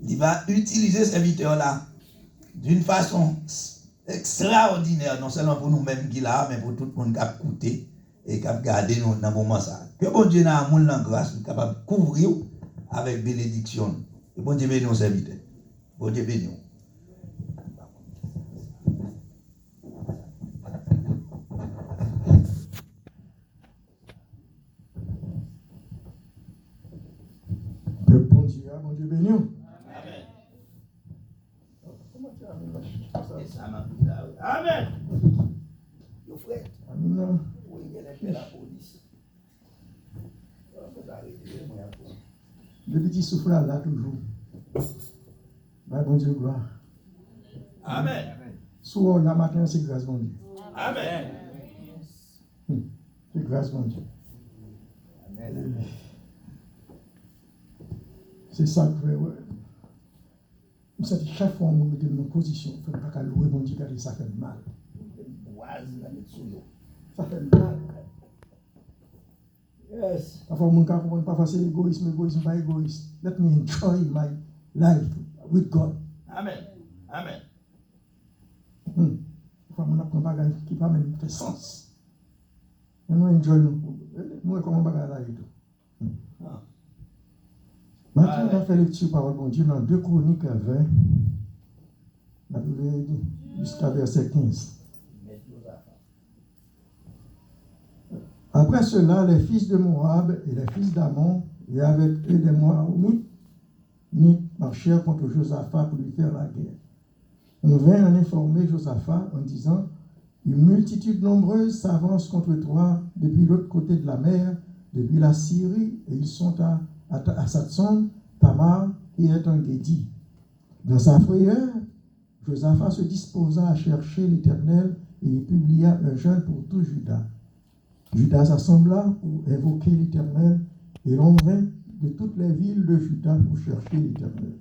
Il va utiliser ce serviteur-là d'une façon extraordinaire, non seulement pour nous-mêmes qui là, mais pour tout le monde qui a écouté et qui a gardé nous dans le moment ça. Que bon Dieu n'a pas de grâce, capable de couvrir avec bénédiction. Et bon Dieu bénit nos serviteurs. Bon Dieu bénit. Bon Dieu béni. Amen. Amen. Yo frère. Amen. Oui, il y a la police. Le petit souffle là toujours. Bon Dieu gloire. Amen. Souvent la matin c'est grâce mon Dieu. Amen. C'est grâce mon Dieu. Amen. C'est ça que ouais. C'est chaque fois on met dans une position, il ne faut pas louer mon Dieu car ça fait mal. Ça fait mal. Yes. Parfois, mon cas, parfois c'est égoïsme, pas égoïste. Let me enjoy my life with God. Amen. Amen. Parfois, on apprend pas qui pas même fait sens. Et nous enjoy nous comment bagarre là et tout. Maintenant, on a fait lecture parole de Dieu dans 2 Chroniques 20, jusqu'à verset 15. Après cela, les fils de Moab et les fils d'Ammon, et avec eux des Moabites, marchèrent contre Josaphat pour lui faire la guerre. On vint en informer Josaphat en disant: une multitude nombreuse s'avance contre toi depuis l'autre côté de la mer, depuis la Syrie, et ils sont à Satson, Tamar, qui est un Guédi. Dans sa frayeur, Josaphat se disposa à chercher l'Éternel et il publia un jeûne pour tout Juda. Juda s'assembla pour évoquer l'Éternel et l'on vint de toutes les villes de Juda pour chercher l'Éternel.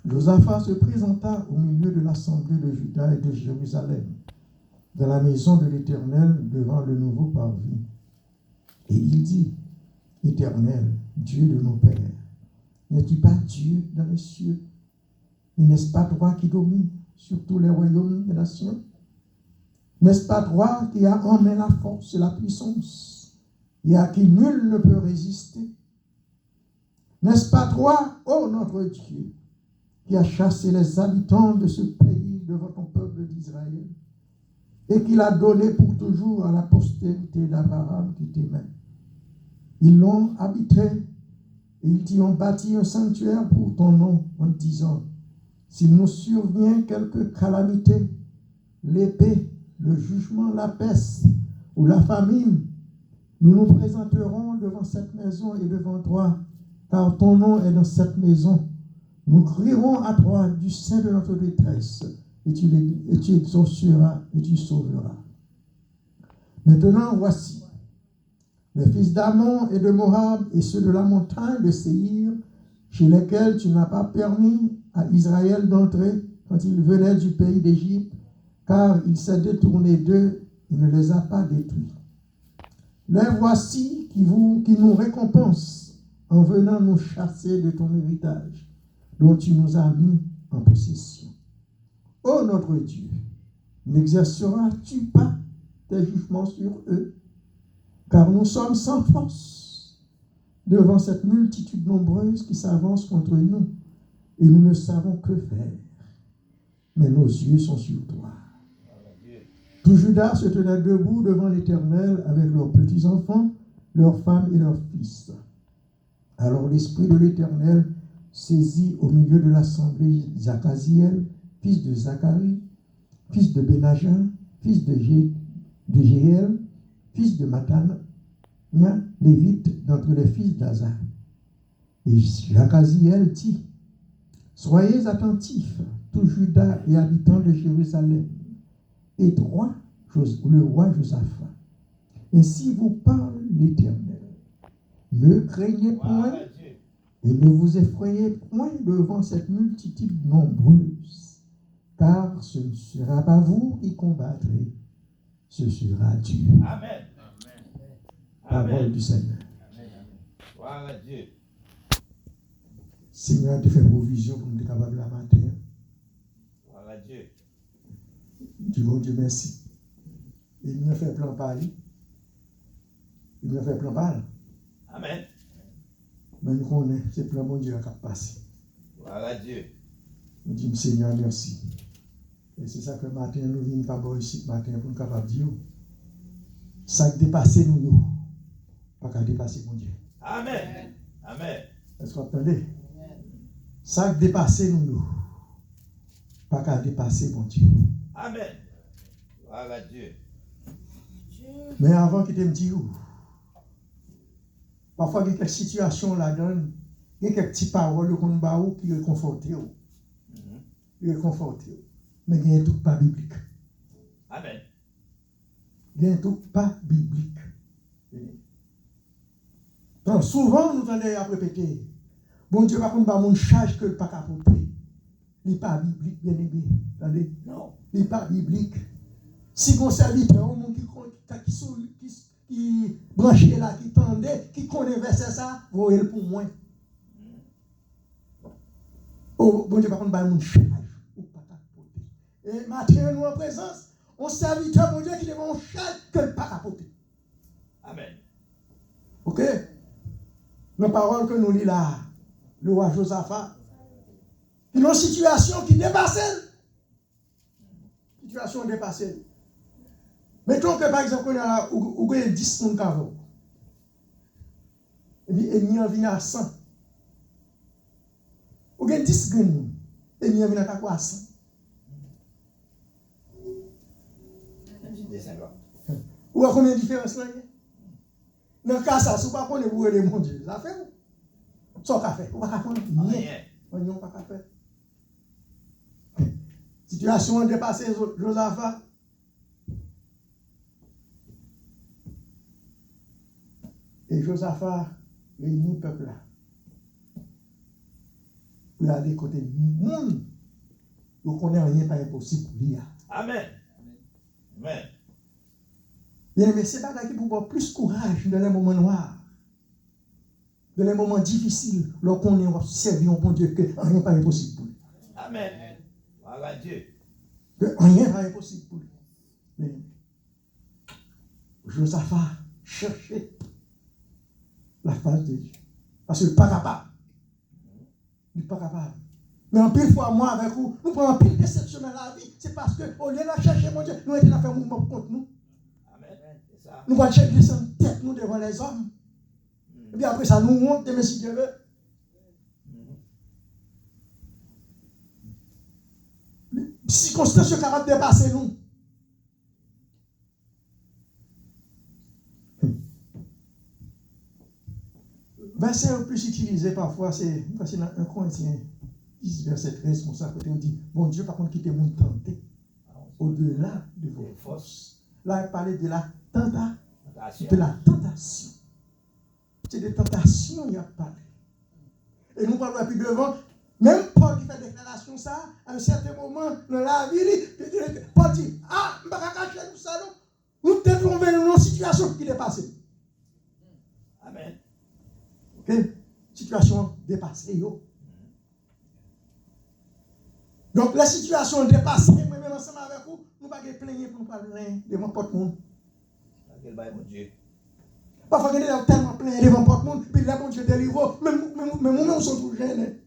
Josaphat se présenta au milieu de l'assemblée de Juda et de Jérusalem, dans la maison de l'Éternel devant le nouveau parvis. Et il dit: Éternel, Dieu de nos pères, n'es-tu pas Dieu dans les cieux? Et n'est-ce pas toi qui domines sur tous les royaumes des nations? N'est-ce pas toi qui as en main la force et la puissance, et à qui nul ne peut résister? N'est-ce pas toi, ô notre Dieu, qui as chassé les habitants de ce pays devant ton peuple d'Israël, et qui l'a donné pour toujours à la postérité d'Abraham qui t'aimait? Ils l'ont habité, et ils t'y ont bâti un sanctuaire pour ton nom, en disant: s'il nous survient quelque calamité, l'épée, le jugement, la peste ou la famine, nous nous présenterons devant cette maison et devant toi, car ton nom est dans cette maison. Nous crierons à toi du sein de notre détresse, et tu exauceras et tu sauveras. Maintenant, voici, les fils d'Ammon et de Moab et ceux de la montagne de Séhir, chez lesquels tu n'as pas permis à Israël d'entrer quand il venait du pays d'Égypte, car il s'est détourné d'eux et ne les a pas détruits. Les voici qui nous récompensent en venant nous chasser de ton héritage, dont tu nous as mis en possession. Ô notre Dieu, n'exerceras-tu pas tes jugements sur eux? Car nous sommes sans force devant cette multitude nombreuse qui s'avance contre nous, et nous ne savons que faire. Mais nos yeux sont sur toi. Tout Juda se tenait debout devant l'Éternel avec leurs petits-enfants, leurs femmes et leurs fils. Alors l'Esprit de l'Éternel saisit au milieu de l'assemblée Zachaziel, fils de Zacharie, fils de Benaja, fils de Jéel, fils de Matania, lévite d'entre les fils d'Asa. Et Zachaziel dit: soyez attentifs, tout Juda et habitants de Jérusalem, et toi, le roi Josaphat. Ainsi vous parle l'Éternel. Ne craignez point et ne vous effrayez point devant cette multitude nombreuse, car ce ne sera pas vous qui combattrez, ce sera Dieu. Amen. Parole du Seigneur. Voilà Dieu. Seigneur te fait provision pour nous être capables la matin. Gloire à Dieu. Du bon Dieu merci. Et il me fait plan Paris. Il me fait plan Paris. Amen. Mais nous connaissons, c'est plan mon Dieu qui a passé. Gloire à Dieu. Nous disons Seigneur merci. Et c'est ça que le matin nous venons pas ici matin pour nous capables de dire. Ça qui dépasse nous, pas qu'à dépasser mon Dieu. Amen. Amen. Est-ce que vous entendez? Ça qui dépasse nous, pas qu'à dépasser mon Dieu. Amen. Gloire à Dieu. Mais avant qu'il te me dise, parfois il y a quelques situations là-dedans, il y a quelques petites paroles qu'on va qui réconfortent. Qui réconfortent. Mais il y a tout pas biblique. Amen. Il y a tout pas biblique. Donc souvent nous entendons à répéter, bon Dieu va prendre mon charge que le pas capoter. Il n'est pas biblique, bien aimé. Attendez? Non. Il n'est pas biblique. Si mon serviteur, un monde qui branché là, qui tendait, qui connaît verset ça, voyez le pour moi. Oh, bon Dieu va prendre mon charge. Et maintenant, nous en présence, on serviteur, mon Dieu, qui est mon charge que le pas capoter. Amen. Ok? La parole que nous lisons là, le roi Josaphat, il y a une situation qui dépasse. Situation dépassée. Mettons que par exemple, on a 10 personnes qui ont. Et puis, il y a vient à 100. On a 10 personnes. Et il y a vient à 100. Ou à combien de différence là? Dans le cas ça, si vous ne connaissez pas où mon Dieu, ça fait où? Ça fait. Vous ne pouvez pas faire. On n'y a pas faire. Situation dépassée, Josaphat. Et Josaphat réunit le peuple là. Pour aller côté du monde. Vous connaissez rien pas impossible pour lui. Amen. Amen. Bien, mais c'est pas qui pour avoir plus courage dans les moments noirs, dans les moments difficiles, lorsqu'on est servi au bon Dieu, que rien pas impossible pour lui. Amen. Gloire à Dieu. Que rien pas impossible pour lui. Mais Josaphat cherchait la face de Dieu. Parce qu'il n'est pas capable. Il n'est pas capable. Mais en pile fois, moi avec vous, nous prenons pile déception dans la vie. C'est parce qu'au lieu de chercher mon Dieu, nous avons fait un mouvement contre nous. Nous allons chercher sans tête nous devant les hommes. Et puis après ça, nous honte de Messie Dieu. Les circonstances sont capables de dépasser nous. Verset le plus utilisé parfois, c'est dans 1 Corinthiens 10, verset 13, comme ça, côté on dit, bon Dieu, par contre, quittez mon tenté au-delà de vos forces. Là, il parlait de la tentation. De la tentation. C'est des tentations, il a parlé. Et nous parlons plus devant, même Paul qui fait déclaration ça, à un certain moment dans la vie, Paul dit, ah, je ne vais pas cacher tout ça, non. Nous devons trouver une situation qui est passée. Amen. Ok? Situation dépassée, yo. Donc, la situation dépassée, moi-même ensemble avec vous, nous ne pouvons pas plaigner pour nous parler devant porte-monde. Parfois, il y a tellement plein devant porte-monde, puis là, mon Dieu délivre, même nous sommes toujours gênés.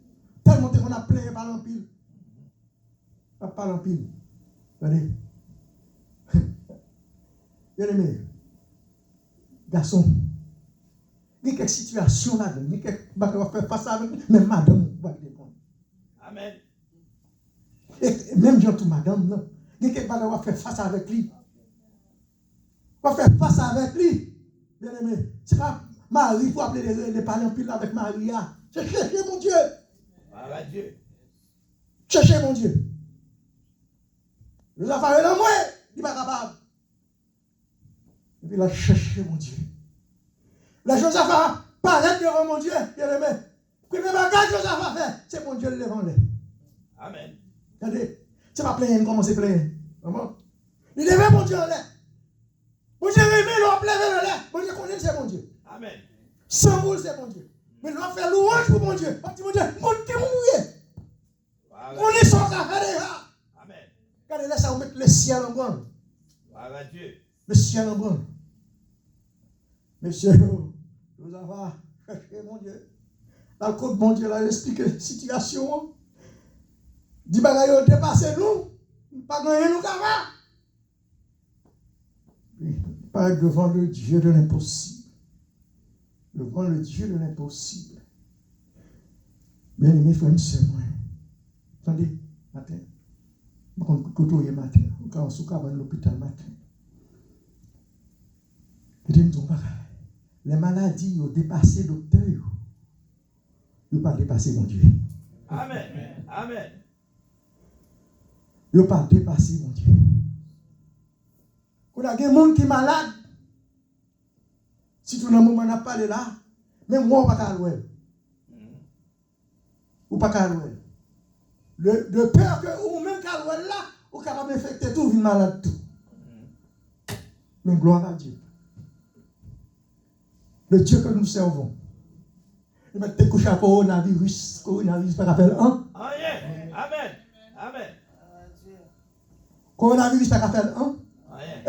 Tellement qu'on a plein par l'empile. Pas l'empile. Regardez. Bien aimé, garçon, il y a quelques situations là, il y a quelques choses qu'on va faire face avec, même madame, va répondre. Amen. Et même Jean tout madame, non. Il y a quelques choses qu'on va faire face avec lui. On va faire face avec lui. Bien aimé, ce n'est pas Marie pour appeler les parler en pile avec Maria. C'est chercher mon Dieu. Voilà Dieu. Chercher mon Dieu. Je vais faire un moi, il n'est pas capable. Et puis là, chercher mon Dieu. La Josaphat paraît devant mon Dieu, bien aimé. Premier bagage que Josaphat fait, c'est mon Dieu le devant lui. Amen. Regardez, c'est pas plein, comment c'est plein. Comment? Il devait mon Dieu en l'air. Mon Dieu aimé, l'on plein en l'air. Mon Dieu connaît, c'est mon Dieu. Amen. Sans vous, c'est mon Dieu. Mais nous fait louange pour mon Dieu. On dit, mon Dieu, montez mouillé. On est sans affaire. Amen. Regardez, laisse on mettre le ciel en branle. Dieu. Le ciel en branle. Monsieur, nous avons cherché mon Dieu. La côte, mon Dieu, là, explique la situation. Dit, bagaille, dépassez nous. Pas gagner nous, camarades. Pas devant le Dieu de l'impossible. Devant le Dieu de l'impossible. Bien aimé, frère, c'est moi. Attendez, matin. Je vais côtoyer matin. Quand on se à l'hôpital matin. Je dis, les maladies ont dépassé le docteur. Ils n'ont pas dépassé mon Dieu. Amen. Amen. Ils n'ont pas dépassé mon Dieu. Quand il y a des gens qui sont malades, si tout le monde n'a pas parlé là, même moi, on ne peut pas le ou pas qu'à l'ouer. De peur que ou même qu'à l'ouer là, ou capable d'infecter tout, une malade tout. Mais gloire à Dieu. Le Dieu que nous servons. Il m'a dit couché à coronavirus pas rappel 1. Amen. Amen. Coronavirus pas rappel 1.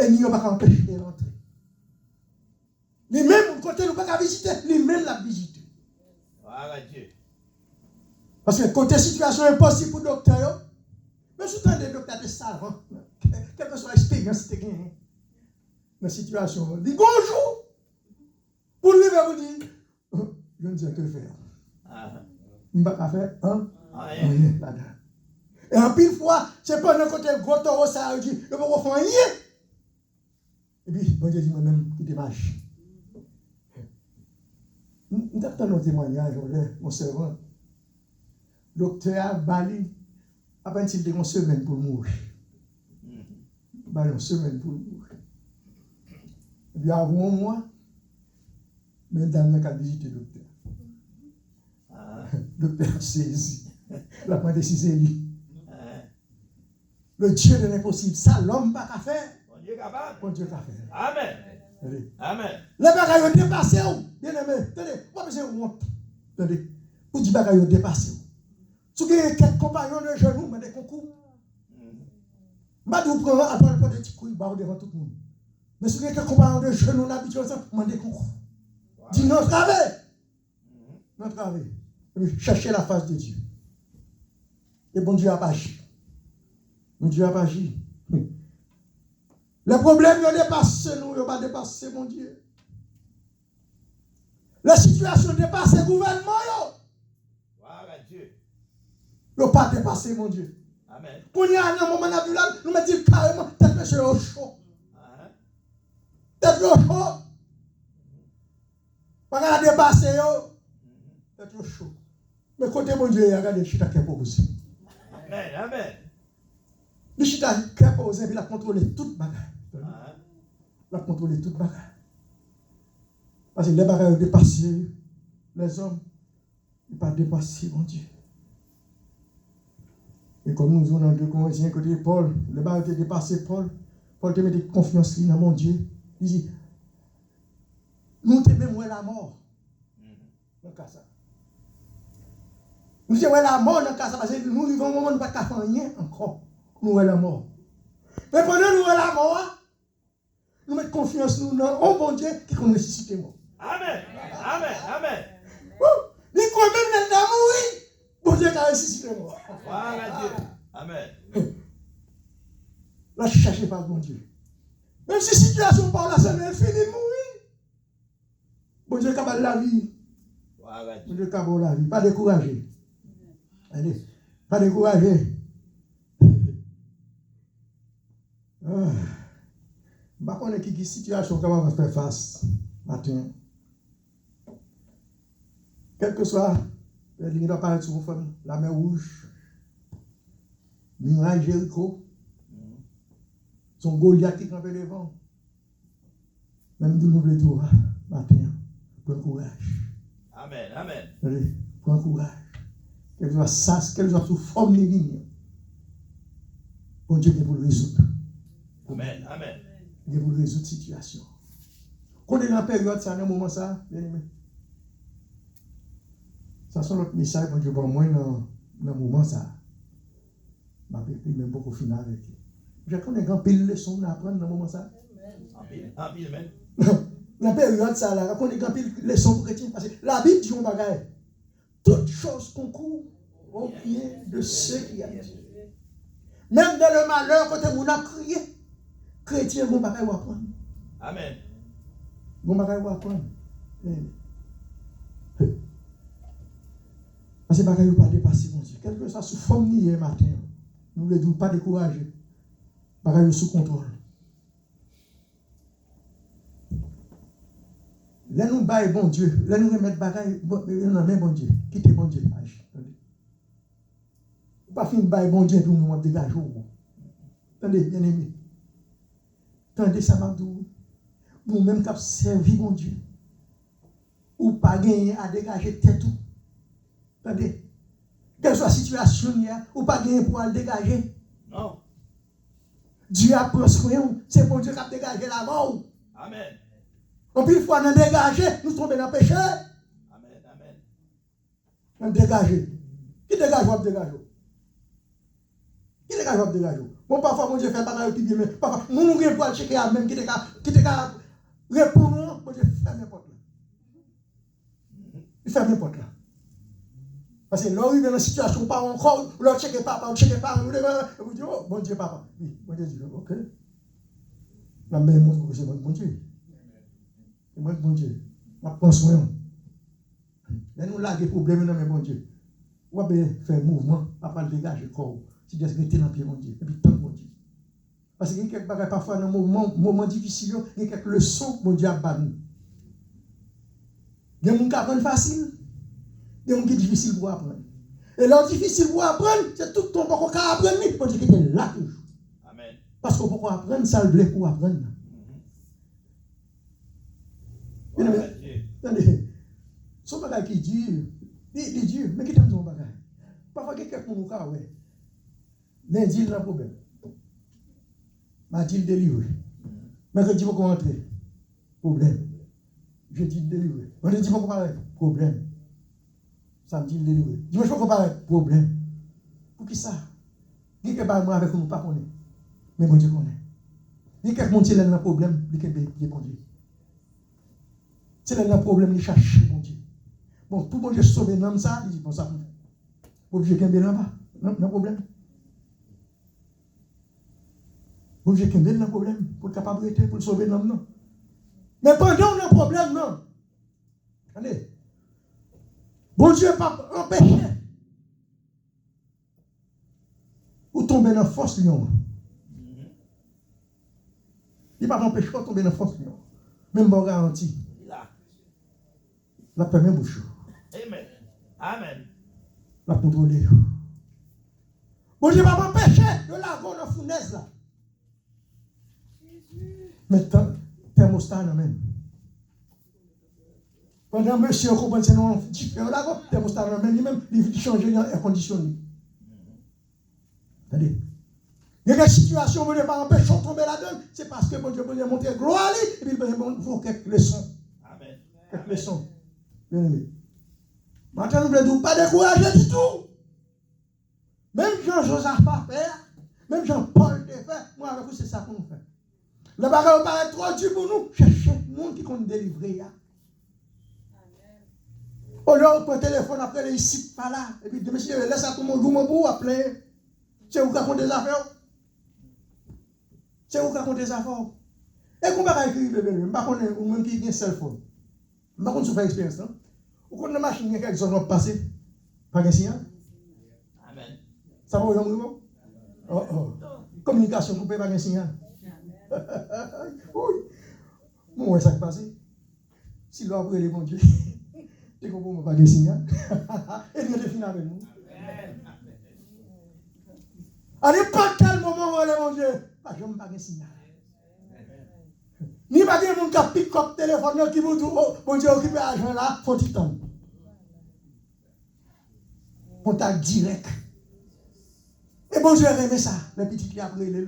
Et nous pas empêcher de rentrer. Les mêmes côté nous pas visiter, les mêmes la visiter. Gloire Dieu. Parce que côté situation impossible pour le docteur, mais souvent les docteurs sont savants, quelle que soit l'expérience qu'ils ont dans la situation. Ils disent bonjour. Pour lui, vous dire, je ne sais que faire. Je ne vais pas faire rien là-dedans. Et en pile fois, c'est pas d'un côté gros taureau, ça dit, je ne vais pas faire rien. Et puis, bon Dieu dit moi-même, qui démarche. Nous avons un témoignage, mon servant. Docteur Bali, après il a une semaine pour mourir. Une semaine pour mourir. Et puis avant un mois, mesdames n'a visité le docteur. Le docteur saisi. La point de lui. Le Dieu de l'impossible, ça l'homme pas qu'à faire. Bon Dieu capable. Bon Dieu qu'a fait. Amen. Allez. Amen. Les bagailles ont dépassé. Bien aimé, attendez, pas besoin de honte. Attendez, pour dire bagailles ont dépassé. Si vous avez quelques compagnons de genoux, mais des concours. Je ne vous prends après le petit couille devant tout le monde. Mais si vous avez quelques compagnons de genoux, on habite ensemble, je des concours. Dis non travail. Non travail. Cherchez la face de Dieu. Et bon Dieu a pas agi. Bon Dieu a pas agi. Les problèmes ont dépassé nous, ils n'ont pas dépassé mon Dieu. La situation dépasse le gouvernement. Dieu. Ils n'ont pas dépassé mon Dieu. Amen. Pour y aller un moment naturel, nous me disons carrément, tête de chaud. Tête de chaud. Pas qu'elle a dépassé, tête de chaud. Mais côté mon Dieu, il y a des chita qui est posé. Amen. Amen. Le chita qui est posé, il a contrôlé toute bagaille. Il a contrôlé toute bagaille. Parce que les bagailles ont dépassé les hommes. Ils n'ont pas dépassé mon Dieu. Et comme nous avons dans 2 Corinthiens, côté Paul, les bagailles ont dépassé Paul. Paul te met confiance dans mon Dieu. Il dit, nous te même la mort. Dans le cas ça. Nous disons la mort dans le cas ça, parce que nous vivons un moment où nous ne pouvons pas faire rien encore. Nous la mort. Mais pendant nous la mort, nous mettons confiance nous dans un bon Dieu qui nous ressuscite mort. Amen. Amen. Amen. Il croit même dans mourir. Bon Dieu qui a ressuscité mort. Voilà Dieu. Amen. Là, je cherche pas bon Dieu. Même si la situation par là, ça n'est fini de mourir. Bon Dieu qui a la vie. Voilà Bon Dieu qui a la vie. Pas décourager. Allez, pas décourager. Je ne sais pas qui situation qu'on va faire face matin. Quel que soit, il doit parler sur femme, la mer rouge, muraille Jéricho, son Goliath qui campait devant. Même de nous le tour matin, prends courage. Amen. Amen. Allez, prends courage. Quelle soit ça, quelle soit sous forme de ligne. Bon Dieu est pour le résoudre. Amen. Amen. Il est pour résoudre la situation. Quand on est dans la période, ça, dans un moment, ça, bien aimé. Ça, c'est l'autre message que je vois moi dans le moment ça. Je ne même pas au final avec lui. Je connais grand pile de leçons à apprendre dans le moment ça. En pile, même. Dans la période ça, là, je connais grand pile de leçons pour chrétiens. Parce que la Bible dit un bagage. Toutes choses concourent au bien de ceux qui aiment Dieu. Même dans le malheur, quand on a crié, chrétien, bon bagage va apprendre. Amen. Bon bagage va apprendre. Parce que bagage ne pas dépasser, mon Dieu. Quel que soit sous forme ni matin, nous ne devons pas décourager. Bagage sous contrôle. Là, nous baillons bon Dieu. Là, nous remettons bagage dans la main, bon Dieu. Quittez bon Dieu. Pas fin de bailler bon Dieu pour nous dégager. Attendez, bien aimé. Attendez, ça m'a dit. Nous-mêmes qui avons servi mon Dieu. Ou pas gagner à dégager tête. Attendez. Quelle soit la situation, ou pas gagner pour le dégager. Non. Dieu a pris soin. C'est bon Dieu qui a dégagé la mort. Amen. En plus, il faut nous dégager, nous tombons dans le péché. Amen. Amen. On dégager. Qui dégage, on dégage. Qui dégage, on dégage. Bon, parfois, mon Dieu fait pas de mais parfois, nous nous pour aller checker à même qui te répondre, mon Dieu fait n'importe là. Il fait n'importe là. Parce que là, il est dans une situation pas encore, là, checker pas, vous dites, oh, bon Dieu, papa. Oui, bon Dieu, ok. La même monde, c'est bon Dieu. C'est bon Dieu. On prend soin. Là, nous là, des problèmes dans mon Dieu. On va faire mouvement, papa le dégager le corps. Si Dieu se dans le pied, mon Dieu. Et puis, tant mon Dieu. Parce qu'il y a quelques bagages parfois dans un moment difficile, il y a quelques leçons, mon Dieu a banni. Il y a des gens qui apprennent facile, il y a des gens qui sont difficiles pour apprendre. Et là, difficile pour apprendre, c'est tout ton qu'on peut apprendre, mon Dieu qui est là toujours. Amen. Parce qu'on peut apprendre, ça le blé pour apprendre. Attendez, son bagage qui dit, il dit, mais qui t'aime son bagage? Parfois, il y a quelqu'un qui a ouais. Lundi, il a un problème. Mardi, il délivre. Mercredi, il faut rentrer. Problème. Jeudi, il délivre. Vendredi, il faut comparer. Problème. Samedi, il délivre. Dimanche, il faut comparer. Problème. Pour qui ça? Il y a quelqu'un avec nous, pas connaît. Mais bon Dieu connaît. Il y a quelqu'un qui a un problème, il y a quelqu'un qui bon Dieu. C'est un problème, il cherche bon Dieu. Bon, pour bon Dieu sauver l'homme, ça, il dit, bon, ça, obligé qu'il y ait un problème. Obligé qu'il y ait un problème pour être capable de pour sauver l'homme, non. Mais pendant un problème, non. Allez. Bon Dieu pas empêché. Ou tomber dans la force lion. Il ne va pas empêcher de tomber dans la force lion. Même bon garantie. La première bouche. Amen. Amen. La contrôler. Bon Dieu va m'empêcher de la voir dans la fournaise là. Maintenant, thermostat même. Pendant monsieur comprend c'est non différent là, thermostat même il changer l'air conditionné. Attendez. Il y a des situations où on ne peut pas empêcher de tomber là-dedans, c'est parce que bon Dieu peut montrer gloire et puis il faut quelques leçons. Amen. Quelques leçons. Bien aimé. Maintenant, nous ne devons pas décourager du tout. Même Jean-Joseph a fait, même Jean-Paul a fait, moi avec vous, c'est ça qu'on fait. Le bagage paraît trop dur pour nous. Cherchez le monde qui compte délivrer. Au lieu de prendre le téléphone après les ici, pas là. Et puis, monsieur, laisse ça tout le monde joue mon bout après. C'est vous qui racontez des affaires. C'est vous qui racontez des affaires. Et qu'on va écrire le bébé, je ne sais pas ou même qui a un cell phone. Je ne sais pas si vous faites expérience, non? Ou qu'on a une machine qui a quelque chose à passer. Pas de signal. Amen. Ça va vous dire? Oh. Communication coupée par un signal. Oui. Bon, ouais, ça qui passe. Si l'on a pris les bons dieux, tu comprends pas de signal. Et nous définissons avec nous. À n'importe quel moment, on est mon Dieu. Pas de signal. Ni pas de monde qui a piqué le téléphone qui vous dit, oh, bon Dieu, occupé l'argent là, faut du temps. Contact direct. Et bon Dieu aimé ça. La petite qui a brûlé.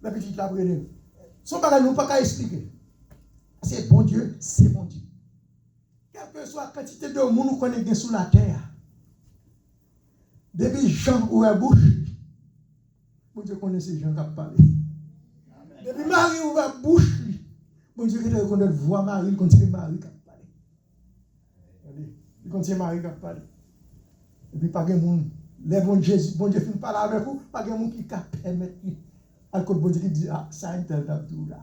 La petite qui a brûlé. Son bagage nous pas qu'à expliquer. C'est bon Dieu, c'est bon Dieu. quelle que soit la quantité de monde qu'on est sur la terre, depuis Jean ou la bouche, bon Dieu connaît ces gens qui ont parlé. Depuis Marie ou la bouche, bon Dieu connaît voix Marie, il continue Marie qui a parlé. Il continue Marie qui a parlé. Et puis pas de monde, les bons Jésus, bon Dieu finit par là avec vous, pas de monde qui permettre. Alors bon Dieu qui dit, ah, ça est tel d'abdou là.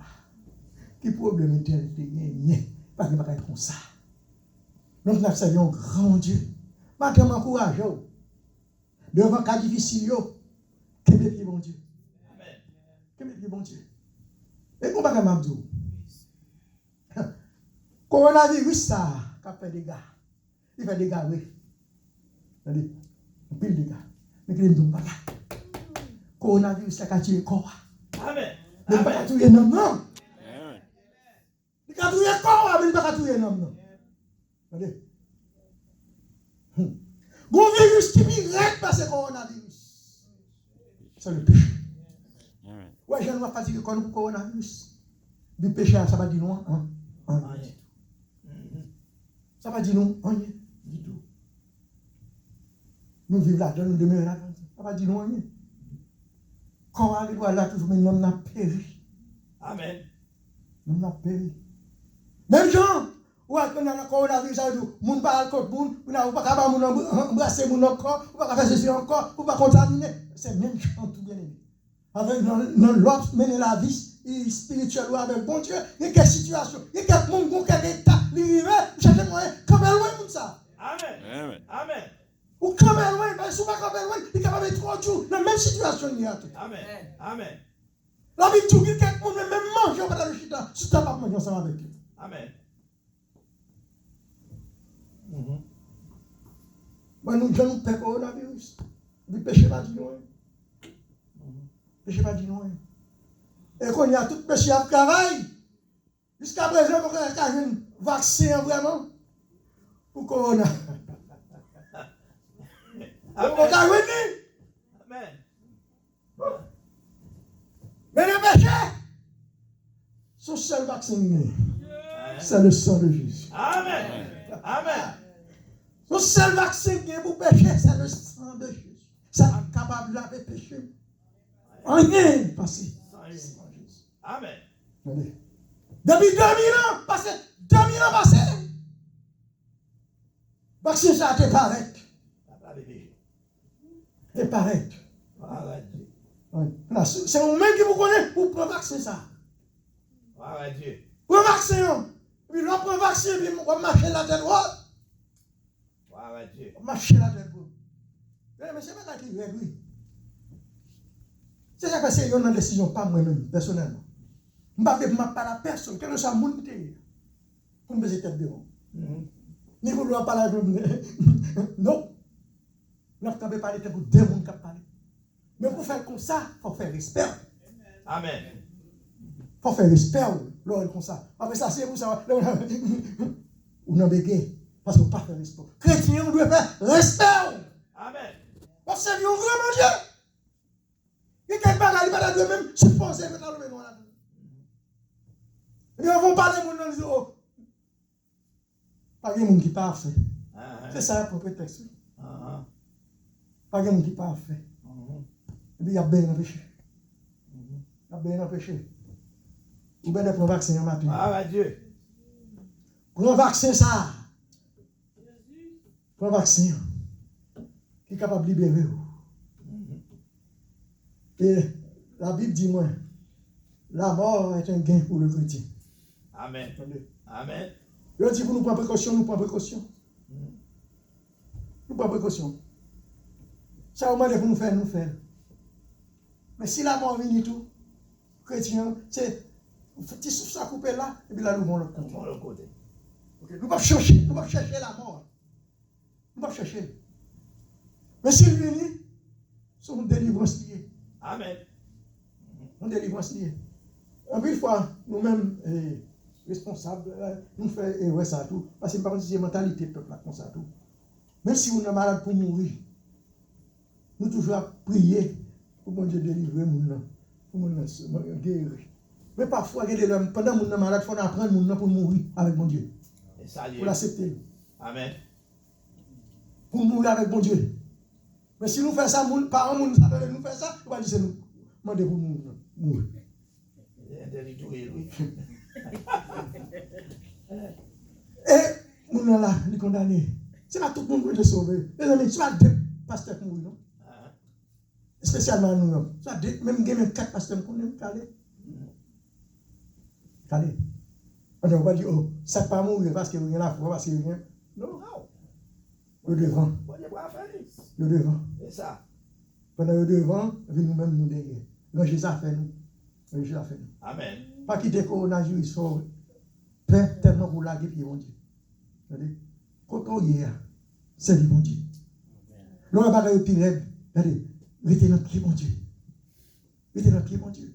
Quel problème est-il gagné? Pas de pas comme ça. Donc nous avons un grand Dieu. Maintenant, m'encourageons. Devant cas difficile, que est bon Dieu. Que est bon Dieu. Et on va pas dire. Coronavirus ça, qui fait des dégâts. Il fait des dégâts, oui. Regardez, un pile de dégâts. Mais qu'il ne donne pas là. Coronavirus ça, qui a tué le corps. Amen. Mais il ne pas tuer l'homme, non. Il a tué le corps, mais il ne pas tuer l'homme, non. Regardez. Bon virus qui vient par ce coronavirus. C'est le péché. Ouais, je ne vais pas dire que le coronavirus. Le péché, ça va dire non. Ça va dire non, rien du tout. Nous vivons là-dedans, nous demeurons là-dedans. Ça va dire non, rien. Quand on arrive là, toujours, mais l'homme n'a péri. Amen. L'homme n'a péri. Même gens, ou à quand on a le coronavirus, ça veut dire, moun parle contre moun, ou n'a pas embrasser moun encore, ou pas faire ceci encore, ou pas contaminer. C'est même gens tout bien aimé. Avec l'autre, mener la vie spirituelle ou avec bon Dieu, il y a quelle situation, il y a quel monde, quel état, l'univers, cherchez moyen, quand même loin tout ça. Amen. Amen. Ou quand même loin, mais si vous pas quand même loin, il est capable de 3 jours dans la même situation il y a tout. Amen. Amen. La vie tout qui quelqu'un monde même manger pas dans le chita, si tu pas manger ensemble avec lui. Amen. Moi nous gens nous peur coronavirus. Le péché pas dit non. Péché pas dit non. Et qu'on y a tout péché à travail. Jusqu'à présent, on a un vaccin vraiment pour corona. On a venir. Amen. Mais le péché, son seul vaccin, c'est le sang de Jésus. Amen. Amen. Son seul vaccin qui est pour péché, c'est le sang de Jésus. Ça est capable de laver péché. Rien passé. Amen. Depuis 2000 ans, passé, 2000 ans passé, vaccin ça te paraît. Te paraît. C'est vous-même qui vous connaissez pour prendre vaccin ça. Pour vaccin, puis l'on prend vaccin, puis on va marcher la tête droite. Marcher la tête droite. Mais c'est pas qui est lui. C'est ça que c'est une décision, pas moi-même, personnellement. Je ne vais pas parler à personne, quel que soit mon thé, pour me tête devant. Ni pour ne parler à non. Nous ne pouvons pas parler pour deux personnes qui parlent. Mais pour faire comme ça, il faut faire respect. Amen. Il faut faire respect. Comme ça. Après ça, c'est vous ça. Ou non bégué. Parce qu'on ne peut pas faire respect. Chrétien, on doit faire respect. Amen. Parce que c'est un grand Dieu. Il y a quelqu'un qui va dire même supposer que tu as le même. Et on va parler de mon nom. Pas de monde qui est parfait. C'est ça le prétexte. Pas de monde qui est parfait. Et puis il y a bien un péché. Il y a bien un péché. Ou bien de prendre un vaccin en matin. Ah, Dieu. Prends un vaccin ça. Prends un vaccin qui est capable de libérer. Et la Bible dit moi, la mort est un gain pour le chrétien. Amen. Amen. Je dis pour nous prendre précaution, nous prenons précaution. Nous prenons précaution. Ça au moins pour nous faire, nous faire. Mais si la mort vient et tout, chrétien, c'est petit souffle ça coupé là, et puis là nous allons le côté. Okay. Nous ne pouvons pas chercher la mort. Nous ne pouvons pas chercher. Mais s'il vient, c'est une délivrance liée. Amen. Une délivrance liée. En plus, fois, nous-mêmes, responsables, nous faisons ça tout. Parce que par contre, c'est la mentalité du peuple comme ça tout. Même si on est malade pour mourir, nous toujours prier pour que Dieu délivre nous, pour nous guérir. Mais parfois, pendant que nous sommes malades, il faut apprendre pour mourir avec mon Dieu. pour l'accepter. Amen. Pour mourir avec bon Dieu. Mais si nous faisons ça, par un monde, nous faisons ça, on va dire c'est nous. Demandez pour nous mourir. Et nous là, les condamnés. C'est pas tout le monde qui est sauvé. Les amis, soit deux pasteurs qui mourent, non? Spécialement nous. Soit deux, même 4 pasteurs qui mourent, calé. On ne va pas dire, oh, ça ne pas mourir parce qu'il y a la foi, parce qu'il y a rien. Non. Le devant. Le devant. C'est ça. Pendant le devant, nous-mêmes nous derrière. Donc Jésus a fait nous. Jésus a fait nous. Amen. Pas quitter coronavirus fort. Plein tellement pour la guerre, mon Dieu. Regardez. Quand on y est, c'est lui, mon Dieu. L'on va pas pire. Regardez. Mettez notre pied, mon Dieu. Mettez notre pied, mon Dieu.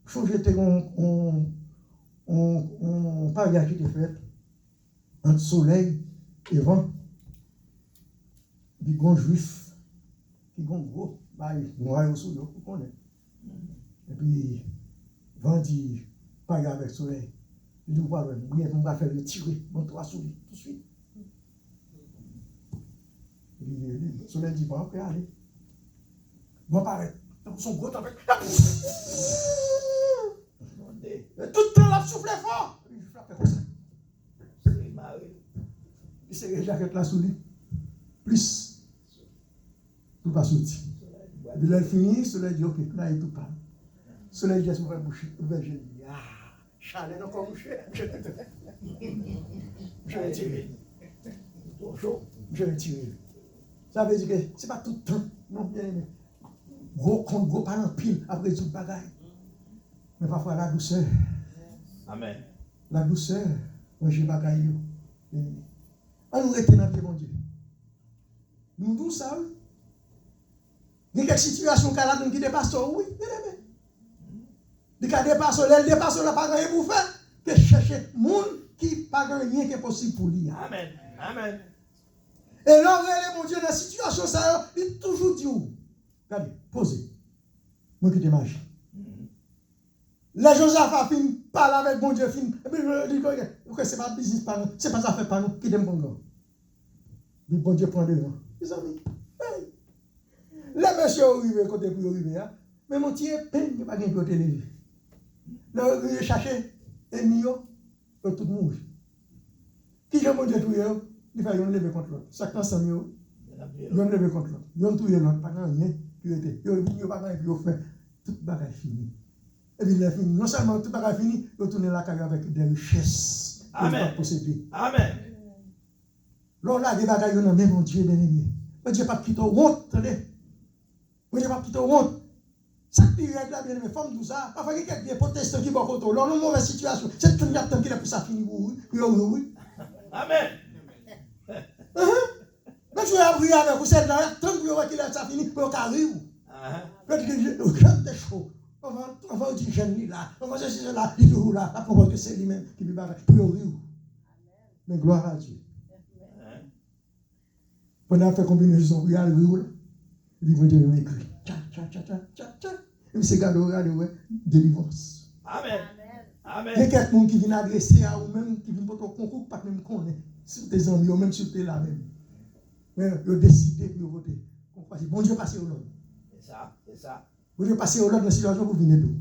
Changer on parle qui est fait entre soleil et vent. Des grands juifs qui ont gros, noir au sous l'eau, vous connaissez. Et puis, vent dit, pas avec soleil. Il dit, on va faire le tirer, on va sous lui, tout de suite. Le soleil dit, bon, après, allez. Bon, pareil. Son gros avec. Tout le temps, il a soufflé fort. Il frappe comme ça. Il s'est réjacté là sous lui. Plus. Tout va sortir. Et puis là, il finit, le soleil dit, ok, là, il tout parle. Le soleil dit, ouvert bouche, ouvert je dis, ah, chalet, non, comme bouché. Je vais tirer. Je vais tirer. Ça veut dire que ce n'est pas tout le temps, non, bien aimé. Gros compte, gros parent pile, après tout le bagaille. Mais parfois la douceur. Amen. La douceur, moi j'ai bagaille. On nous reste dans le pied, mon Dieu. Nous tous ça, oui. Il y a quelques situations qui dépassent, oui, bien aimé. Les cas dépassent, les dépassent, la pas rien pour faire, que chercher monde qui n'a pas rien qui est possible pour lui. Amen. Amen. Et là, mon Dieu, dans la situation, ça, il est toujours dit où? Regardez, posez. Moi qui te marche. Les Josaphat fin parle avec mon Dieu, fin. Et puis je dis que c'est pas business par nous, c'est pas ça fait par nous, qui t'aime bon gars. Le bon Dieu prend devant. Les amis, hey. Les messieurs arrivent côté pour arriver, mais mon Dieu, peine de pas gagner pour téléviser. Là, il chercher et mio, tout le monde. Qui j'ai mon Dieu tout hier, il va y lever contre l'autre. Chacun s'en mieux, il va lever contre l'autre. Il va tout l'autre, pas rien, puis il va pas rien, puis il fait tout bagage fini. Et puis il est fini. Non seulement tout bagage fini, il tourne la carrière avec des richesses. Amen. Amen. L'on a des bagages, on a même mon Dieu bien-aimé. Mon Dieu pas quitter honte, attendez. Mon Dieu pas quitter honte. Chaque période là, bien-aimé, femme tout ça, parfois il y a des protestants qui vont contre l'on a une mauvaise situation. C'est tout le temps qu'il a pour ça fini, oui. Amen. Mais je vais apprendre avec vous, c'est là, tant qu'il a ça fini, pour carré vous. Quand il est chaud, on va dire jeune là, on va dire c'est là, il est où là, après on va que c'est lui-même qui lui parle, pour rire. Mais gloire à Dieu. Pendant fait combinaison, il y a le rire là, il dit, mon Dieu, il m'écrit, tcha. Et puis c'est gardé, délivrance. Amen. Amen. Il y a quelqu'un qui vient adresser à vous-même, qui vient pour ton concours, pas même connaître, sur tes amis, ou même sur tes là même. Mais ils ont décidé de voter. Bon Dieu, passez au l'autre. C'est ça. Bon Dieu, passez au l'autre dans la situation où vous venez d'où.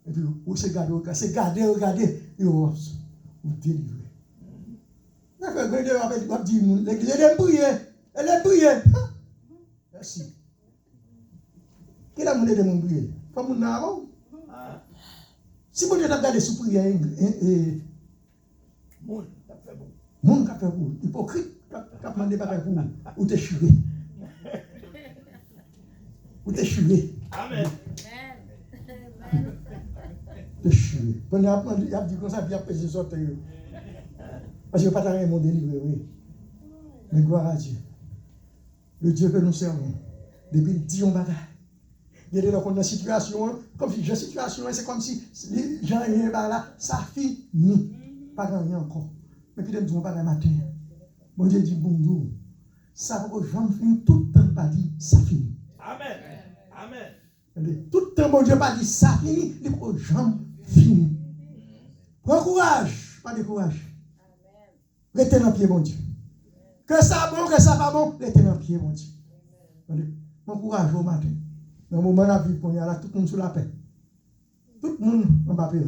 Et puis, vous c'est garder, et vous délivrez. Il fait que Dieu va dire, l'église est brillée. Elle est brillée. Merci. Qui a demandé de me briller? Pas mon narrow. Si bon Dieu t'a gardé sous prière, monde qui a fait vous, hypocrite, qui a demandé par vous, ou t'es chuvé. Ou t'es chuvé. Amen. T'es chuvé. Pendant il a dit comme ça, puis il a pesé sur terre. Parce que pas rien mon délivré, oui. Mais gloire à Dieu. Le Dieu que nous servons, depuis le 10 bagaille. Il y a dans une situation, comme si la situation, c'est comme si les gens étaient là, ça finit. Pas rien encore. Mais puis, ils disent, pas le matin. Bon Dieu dit, bonjour. Ça va jamais finir, tout le temps, pas dit, ça finit. Amen. Amen. Tout le temps, bon Dieu pas dit, ça finit, il va jamais finir. Prends courage, pas de courage. restez dans le pied, mon Dieu. Que ça bon, que ça pas bon, restez dans le pied, mon Dieu. Mon courage au matin. Dans le moment où on a vu qu'on y a là, tout le monde sous la paix. Tout le monde en pas pérez.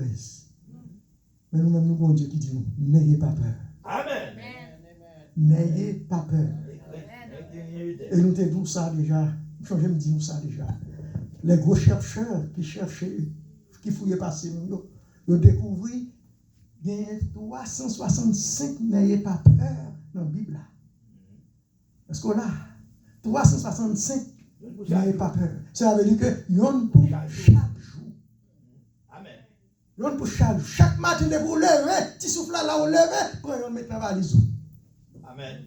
Mais nous-mêmes, nous avons Dieu qui dit, n'ayez pas peur. Amen. N'ayez pas peur. Et nous te disons ça déjà. Je me dis ça déjà. Les gros chercheurs qui cherchaient, qui fouillaient passer, ils ont découvert qu'il y a 365 n'ayez pas peur dans la Bible. Est-ce qu'on a 365 n'ayez pas peur? Ça veut dire que yon pour chaque jour. Amen. Yon pour chaque jour. Chaque matin, vous levez, petit souffle là, vous levez, pour yon mettre dans la valise. Amen.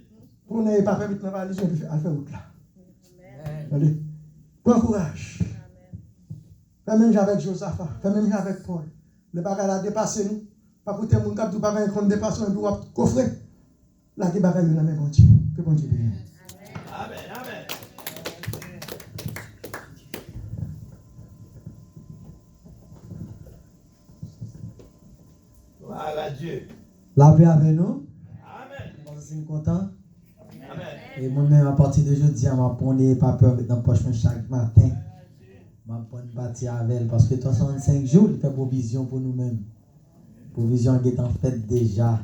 Pour n'ayez pas peur, mettre dans la valise, elle fait route là. Allez, prends courage. Fais même avec Josaphat, fais même avec Paul. Le bagage a dépassé nous. Pas pour tes moun kap du bagage qu'on dépasse, on doit coffrer. Là, qui bagage dans mes bon Dieu. Que bon Dieu bénisse. Amen. Amen. Gloire à Dieu. La paix avec nous. Amen. Je suis content. Amen. Et moi-même, à partir de aujourd'hui, je vais prendre pas peur dans la poche chaque matin. Je vais prendre partir avec elle. Parce que 65 jours, il fait provision pour nous-mêmes. Provision qui est en fait déjà.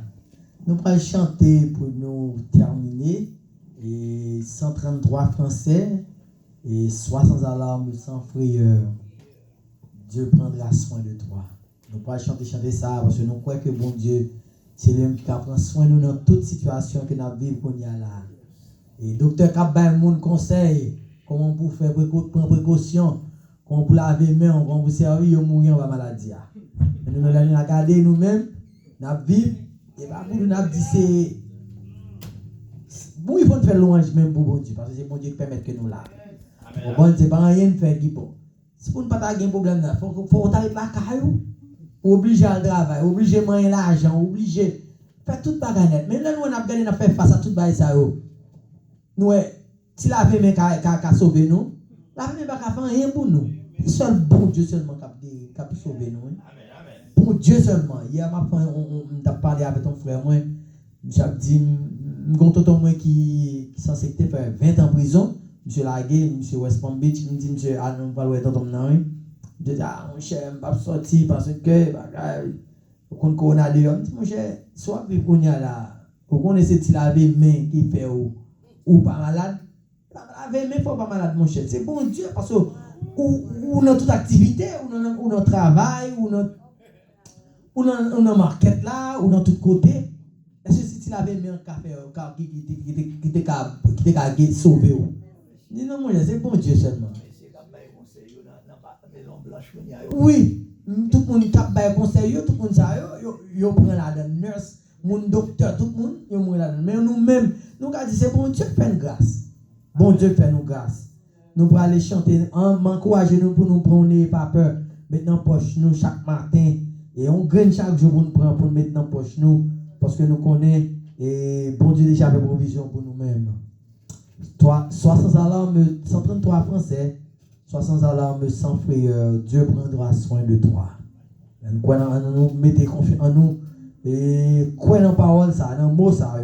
Nous allons chanter pour nous terminer. Et 133 français et 60 alarmes sans frayeur. Dieu prendra soin de toi. Nous allons chanter ça parce que nous croyons que bon Dieu, c'est lui qui prend soin de nous dans toute situation que nous vivons qu'on y a là. Et docteur Kabay moun conseil comment pour faire prendre précaution, comment pour laver main, comment pour servir au mourir en maladie. Nous allons regarder nous-mêmes, nous vivons et pas pour nous dire c'est bon, il faut faire louange même pour bon Dieu parce que c'est bon Dieu qui permet que nous là. Bon, c'est pas rien de faire qui bon. Si pour ne pas avoir un problème là, faut t'arrêter la caillou. Obligé à travailler, obligé à manger l'argent, obligé faire toute bagarre. Mais là nous on a gagné à faire face à toute bagarre ça yo. Nous si la vie qu'a sauver nous, la vie va faire rien pour nous. Seul bon Dieu seulement qui peut sauver nous. Pour Dieu seulement. Hier on t'a parlé avec ton frère moi, j'ai dit mon tonton moi qui censé faire 20 ans en prison, monsieur Lagué, monsieur West Palm Beach, il me dit monsieur ah non pas ouais tonton nan. Je dis ah mon cher, je pas sortir parce que on corona dehors. Mon cher, soit puis qu'on y a là, pour qu'on essaie de laver main qui fait ou pas malade. Laver main faut pas malade mon cher. C'est bon Dieu parce que ou dans toute activité, ou dans travail, ou dans market là, ou dans tout côté. Est-ce que si tu laves main café qui te sauver ou. Dis non mon cher, c'est bon Dieu seulement. Oui, tout le monde tape par conseil, tout le monde ça yo prend la nurse, mon docteur, tout le monde yo prend la. Mais nous-mêmes, nous avons dit c'est bon Dieu fait une grâce. Bon Dieu fait nous grâce. Nous pour aller chanter, m'encourager nous pour nous prendre pas peur, mettre dans poche nous chaque matin et on gagne chaque jour pour nous prendre pour mettre dans poche nous parce que nous connaissons et bon Dieu déjà fait provision pour nous-mêmes. 60 alarmes, 133 français. 60 alarmes sans frayeur, Dieu prendra soin de toi. Nous mettez confiance en nous et croyez dans la parole, ça, dans le mot, ça,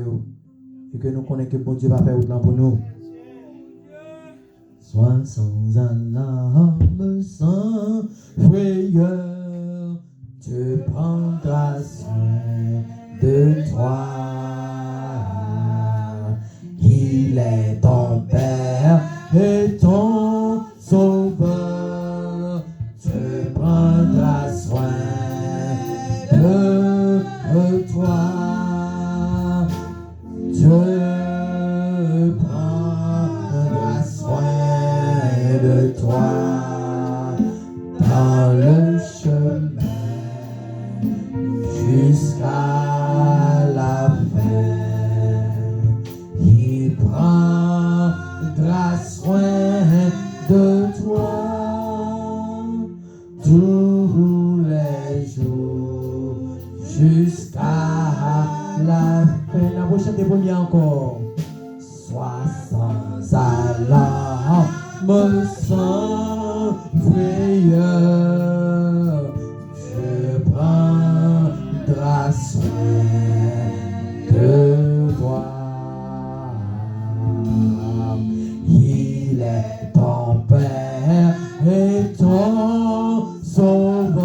et que nous connaissons que bon Dieu va faire autant pour nous. 60 alarmes sans frayeur, Dieu prendra soin de toi. Il est ton Père et ton Sauveur, Dieu prendra soin de toi. Dieu prendra soin de toi dans le chemin jusqu'à la fin. Il prendra soin de toi tous les jours jusqu'à la fin. La prochaine des premiers encore. 60 alarmes sans frayeur, Dieu prendra soin de il est ton Père et ton Sauveur.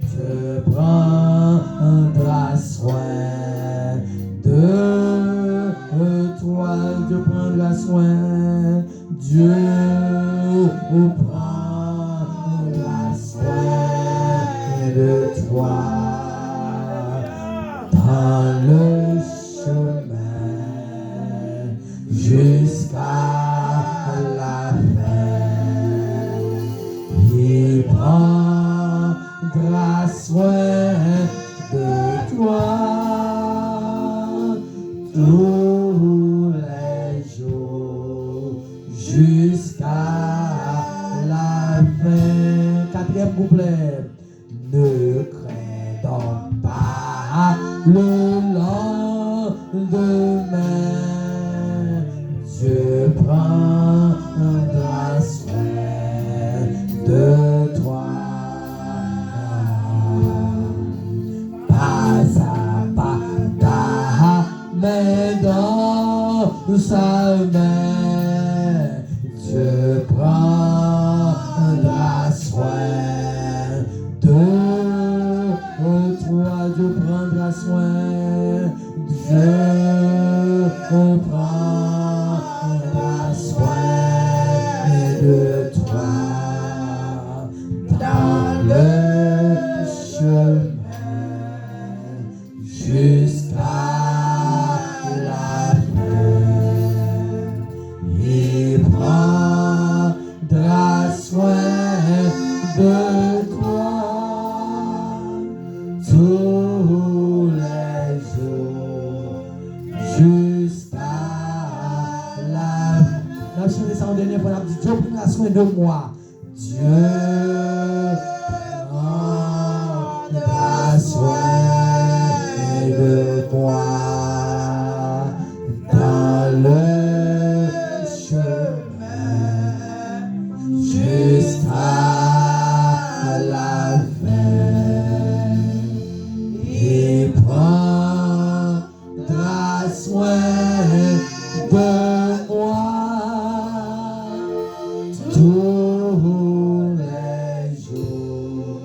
Dieu prendra soin de toi, Dieu prendra soin, Dieu prendra soin de toi dans le chemin jusqu'à la fin. Il prendra soin de toi tous les jours jusqu'à la fin. Quatrième couplet. Ne crains donc pas le lendemain, Dieu prendra soin de toi. Pas à pas, ta main dans sa main, Dieu prendra soin de toi, Dieu prendra soin, Dieu prendra soin de toi dans le chemin jusqu'à la fin. Il prendra soin de toi tous les jours jusqu'à la fin. La chanson ça en dernier pour la Dieu prendra soin de moi. Dieu prendra soin de moi dans le chemin jusqu'à la fin. Il prendra soin de moi tous les jours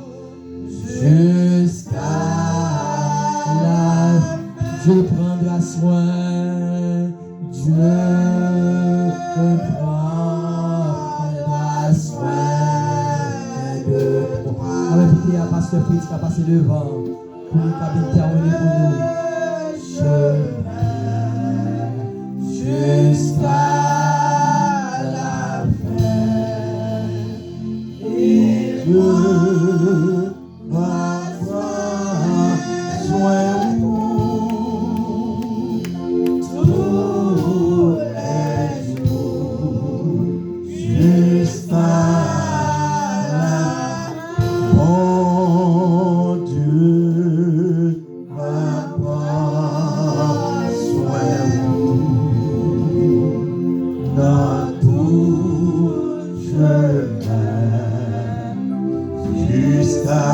jusqu'à la fin. Dieu prendra soin, Dieu prendra soin de moi. Avec pitié à Pasteur Fritz qui a passé devant pour les cabines terminées pour nous. Chemin jusqu'à la fin. Et Dieu va prendre soin de nous tous les jours jusqu'à la fin. Mon Dieu va prendre soin de nous dans tout chemin jusqu'à